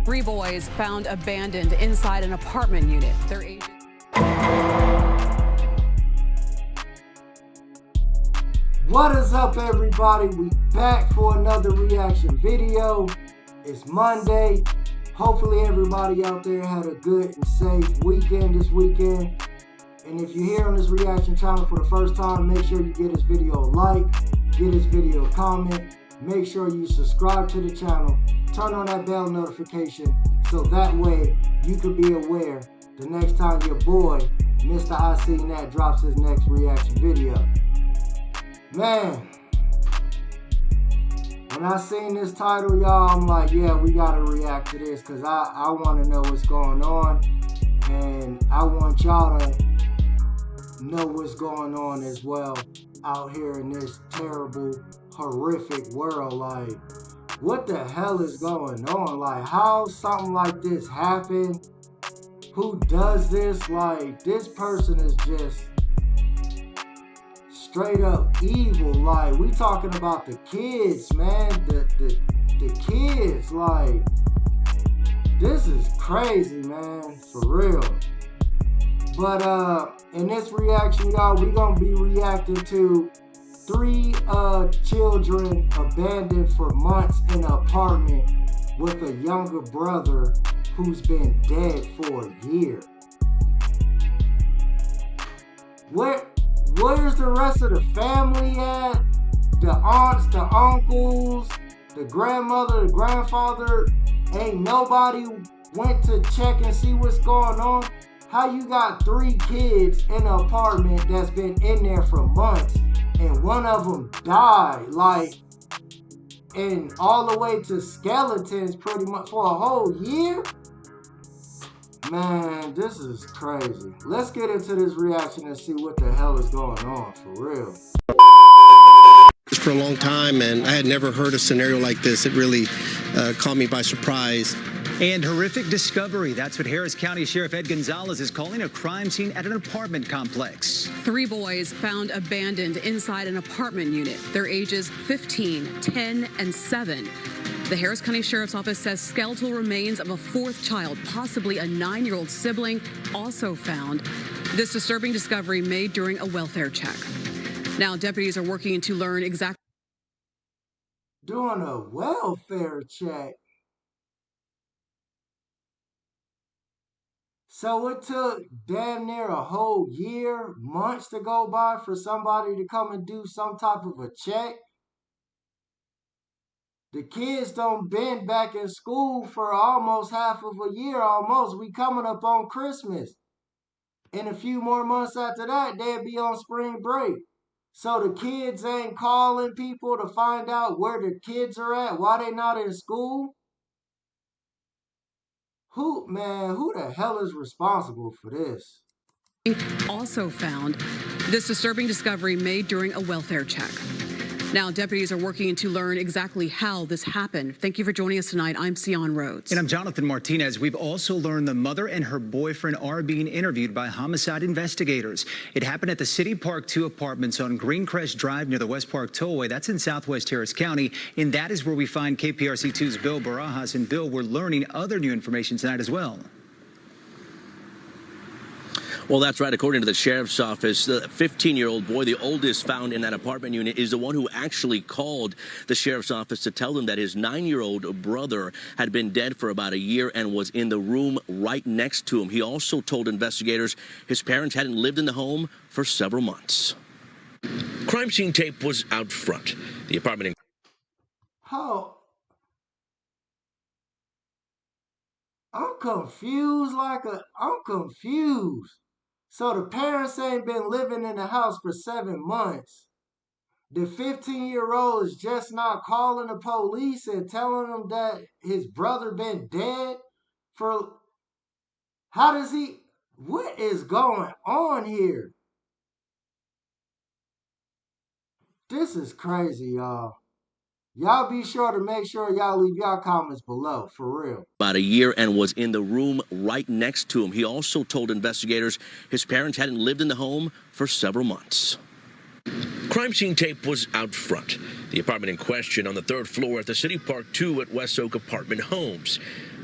Three boys found abandoned inside an apartment unit. Their ages... What is up, everybody? We back for another reaction video. It's Monday. Hopefully everybody out there had a good and safe weekend this weekend. And if you're here on this reaction channel for the first time, make sure you give this video a like, give this video a comment, make sure you subscribe to the channel, turn on that bell notification so that way you can be aware the next time your boy, Mr. I Seen That, drops his next reaction video. Man, when I seen this title, y'all, I'm like, yeah, we gotta react to this because I want to know what's going on, and I want y'all to know what's going on as well out here in this terrible, horrific world. Like, what the hell is going on? Like, how something like this happen? Who does this? Like, this person is just straight up evil. Like, we talking about the kids, man. The kids. Like, this is crazy, man, for real. But in this reaction, y'all, we gonna be reacting to three children abandoned for months in an apartment with a younger brother who's been dead for a year. Where's the rest of the family at? The aunts, the uncles, the grandmother, the grandfather? Ain't nobody went to check and see what's going on? How you got three kids in an apartment that's been in there for months and one of them died, like, and all the way to skeletons pretty much for a whole year? Man, this is crazy. Let's get into this reaction and see what the hell is going on, for real. For a long time, and I had never heard a scenario like this. It really caught me by surprise. And horrific discovery. That's what Harris County Sheriff Ed Gonzalez is calling a crime scene at an apartment complex. Three boys found abandoned inside an apartment unit. Their ages 15, 10, and 7. The Harris County Sheriff's Office says skeletal remains of a fourth child, possibly a 9-year-old sibling, also found. This disturbing discovery made during a welfare check. Now, deputies are working to learn exactly. Doing a welfare check. So it took damn near a whole year, months to go by for somebody to come and do some type of a check. The kids done been back in school for almost half of a year, almost. We coming up on Christmas. In a few more months after that, they'll be on spring break. So the kids ain't calling people to find out where the kids are at, why they not in school. Who the hell is responsible for this? Also found. This disturbing discovery made during a welfare check. Now, deputies are working to learn exactly how this happened. Thank you for joining us tonight. I'm Sion Rhodes. And I'm Jonathan Martinez. We've also learned the mother and her boyfriend are being interviewed by homicide investigators. It happened at the City Park 2 apartments on Greencrest Drive near the West Park Tollway. That's in Southwest Harris County. And that is where we find KPRC2's Bill Barajas. And Bill, we're learning other new information tonight as well. Well, that's right. According to the sheriff's office, the 15-year-old boy, the oldest found in that apartment unit, is the one who actually called the sheriff's office to tell them that his 9-year-old brother had been dead for about a year and was in the room right next to him. He also told investigators his parents hadn't lived in the home for several months. Crime scene tape was out front. The apartment... Oh. I'm confused I'm confused. So the parents ain't been living in the house for 7 months. The 15-year-old is just not calling the police and telling them that his brother been dead for... How does he... What is going on here? This is crazy, y'all. Y'all be sure to make sure y'all leave y'all comments below, for real. About a year and was in the room right next to him. He also told investigators his parents hadn't lived in the home for several months. Crime scene tape was out front. The apartment in question on the 3rd floor at the City Park 2 at West Oak Apartment Homes.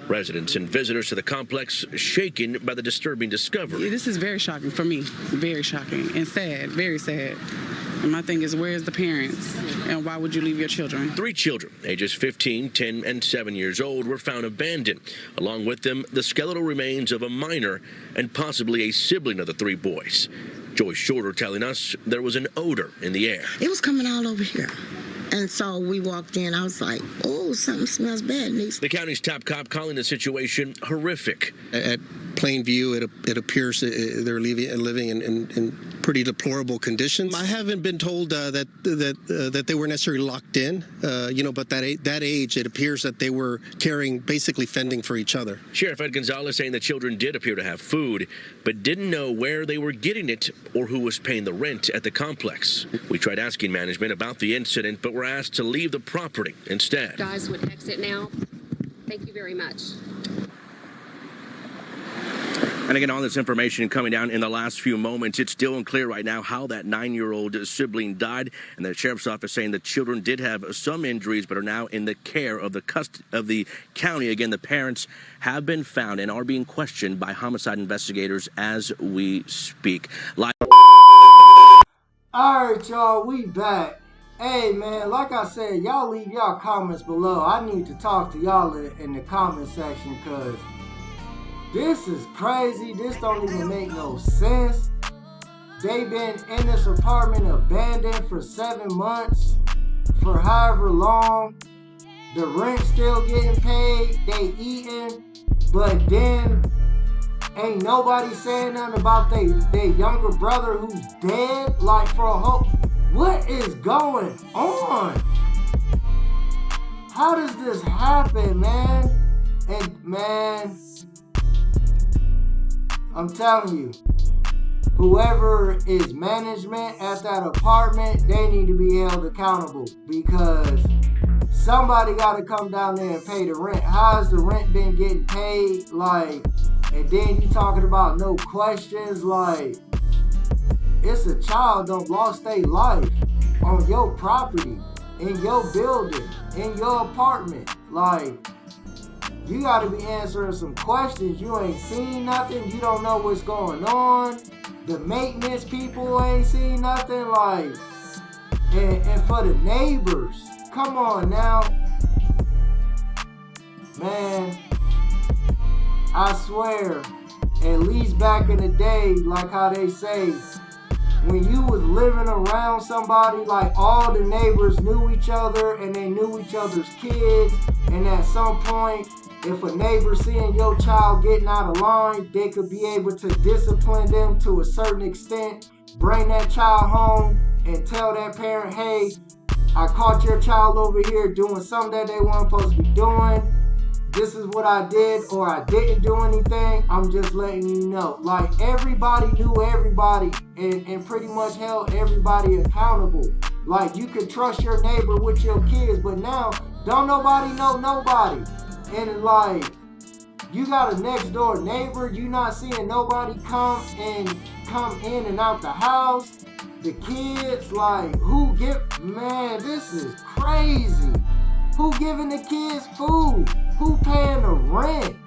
Residents and visitors to the complex shaken by the disturbing discovery. This is very shocking for me, very shocking and sad, very sad. And my thing is, where's the parents? And why would you leave your children? 3 children, ages 15, 10, and 7 years old, were found abandoned. Along with them, the skeletal remains of a minor and possibly a sibling of the 3 boys. Joy Shorter telling us there was an odor in the air. It was coming all over here. And so we walked in. I was like, oh, something smells bad. The county's top cop calling the situation horrific. At plain view, it appears they're living in pretty deplorable conditions. I haven't been told that they were necessarily locked in, but that age, it appears that they were basically fending for each other. Sheriff Ed Gonzalez saying the children did appear to have food, but didn't know where they were getting it or who was paying the rent at the complex. We tried asking management about the incident, but were asked to leave the property instead. Guys would exit now. Thank you very much. And again, all this information coming down in the last few moments. It's still unclear right now how that 9-year-old sibling died. And the sheriff's office saying the children did have some injuries, but are now in the care of the county. Again, the parents have been found and are being questioned by homicide investigators as we speak. All right, y'all, we back. Hey, man, like I said, y'all leave y'all comments below. I need to talk to y'all in the comment section because this is crazy. This don't even make no sense. They been in this apartment abandoned for 7 months, for however long. The rent still getting paid. They eating, but then ain't nobody saying nothing about their younger brother who's dead. Like for a whole, what is going on? How does this happen, man? And man, I'm telling you, whoever is management at that apartment, they need to be held accountable because somebody got to come down there and pay the rent. How has the rent been getting paid? Like, and then you talking about no questions. Like, it's a child that lost their life on your property, in your building, in your apartment. Like, you got to be answering some questions. You ain't seen nothing. You don't know what's going on. The maintenance people ain't seen nothing. Like, and for the neighbors, come on now. Man, I swear, at least back in the day, like how they say, when you was living around somebody, like all the neighbors knew each other and they knew each other's kids, and at some point, if a neighbor seeing your child getting out of line, they could be able to discipline them to a certain extent, bring that child home and tell that parent, hey, I caught your child over here doing something that they weren't supposed to be doing. This is what I did, or I didn't do anything. I'm just letting you know. Like, everybody knew everybody and pretty much held everybody accountable. Like, you could trust your neighbor with your kids, but now don't nobody know nobody. And like, you got a next door neighbor, you not seeing nobody come in and out the house. The kids, like, man, this is crazy. Who giving the kids food? Who paying the rent?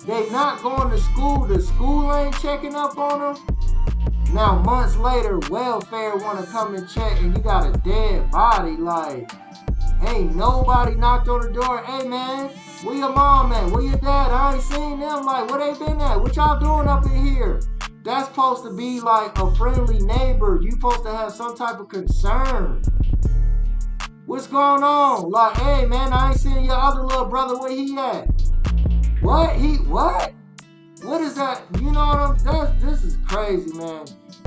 They not going to school. The school ain't checking up on them. Now, months later, welfare want to come and check and you got a dead body. Like, ain't nobody knocked on the door. Hey, man, where your mom at? Where your dad? I ain't seen them. Like, where they been at? What y'all doing up in here? That's supposed to be like a friendly neighbor. You supposed to have some type of concern. What's going on? Like, hey, man, I ain't seen your other little brother. Where he at? What? What? What is that? You know what I'm... This is crazy, man.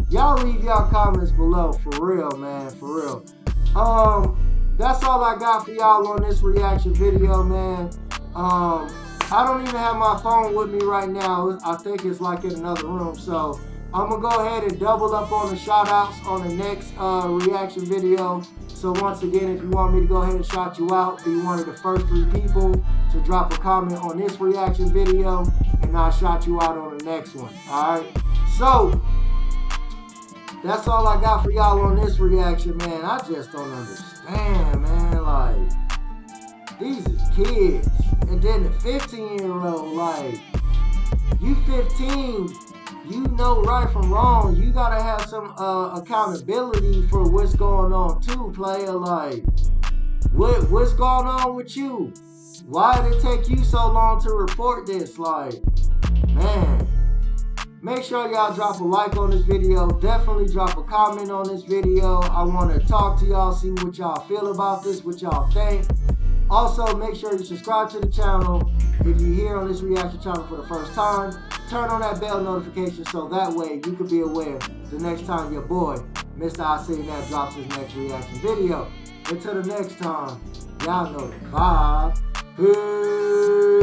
Y'all leave y'all comments below. For real, man. For real. That's all I got for y'all on this reaction video, man. I don't even have my phone with me right now. I think it's like in another room. So I'm going to go ahead and double up on the shout outs on the next reaction video. So once again, if you want me to go ahead and shout you out, be one of the first 3 people to drop a comment on this reaction video, and I'll shout you out on the next one. Alright? So that's all I got for y'all on this reaction, man. I just don't understand, man. Like, these is kids. And then the 15-year-old, like, you 15, you know right from wrong. You gotta have some accountability for what's going on too, player. Like, what's going on with you? Why did it take you so long to report this? Like, man. Make sure y'all drop a like on this video. Definitely drop a comment on this video. I want to talk to y'all, see what y'all feel about this, what y'all think. Also, make sure you subscribe to the channel. If you're here on this reaction channel for the first time, turn on that bell notification so that way you can be aware the next time your boy, Mr. I Seen That, drops his next reaction video. Until the next time, y'all know the vibe. Peace.